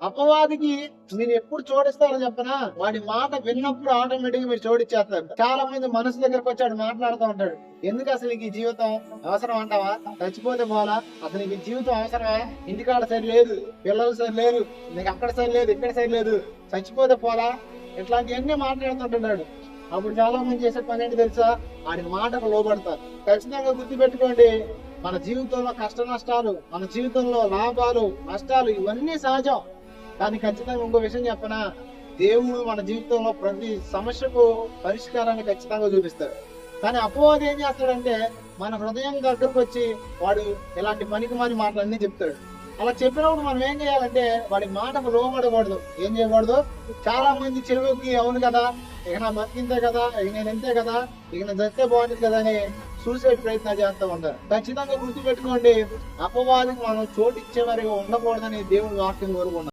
అపవాదికి మీరు ఎప్పుడు చోడిస్తారో చెప్పనా, వాడి మాట విన్నప్పుడు ఆటోమేటిక్ గా మీరు చోడిచ్చేస్తారు. చాలా మంది మనసు దగ్గరకు వచ్చాడు మాట్లాడుతూ ఉంటాడు, ఎందుకు అసలు నీకు ఈ జీవితం అవసరం అంటావా, చచ్చిపోతే పోలా, అసలు నీకు ఈ జీవితం అవసరమా, ఇంటికాడ సరి లేదు, పిల్లలు సరి లేరు, నీకు అక్కడ సరి లేదు, ఇక్కడ సరి లేదు, చచ్చిపోతే పోలా, ఇట్లాంటివన్నీ మాట్లాడుతుంటున్నాడు. అప్పుడు చాలా మంది చేసే పని ఏంటి తెలుసా, వాడి మాటకు లోబడతారు. ఖచ్చితంగా గుర్తుపెట్టుకోండి, మన జీవితంలో కష్ట నష్టాలు, మన జీవితంలో లాభాలు నష్టాలు ఇవన్నీ సహజం. కానీ ఖచ్చితంగా ఇంకో విషయం చెప్పనా, దేవుడు మన జీవితంలో ప్రతి సమస్యకు పరిష్కారాన్ని ఖచ్చితంగా చూపిస్తాడు. కానీ అపవాది ఏం చేస్తాడంటే, మన హృదయం దగ్గరకు వచ్చి వాడు ఇలాంటి పనికి మాని మాటలన్నీ చెప్తాడు. అలా చెప్పినప్పుడు మనం ఏం చేయాలంటే, వాడి మాటకు లోబడకూడదు. ఏం చేయకూడదు, చాలా మంది చెరువుకి అవును కదా, ఇక నా బతికింతే కదా, ఇక నేను ఎంతే కదా, ఇక నేను చస్తే బాగుంటుంది కదా అని సూసైడ్ ప్రయత్నాలు చేస్తూ ఉంటారు. ఖచ్చితంగా గుర్తుపెట్టుకోండి, అపవాదికి మనం చోటు ఇచ్చే వారిగా ఉండకూడదని దేవుని వాక్యం కోరుకున్నాం.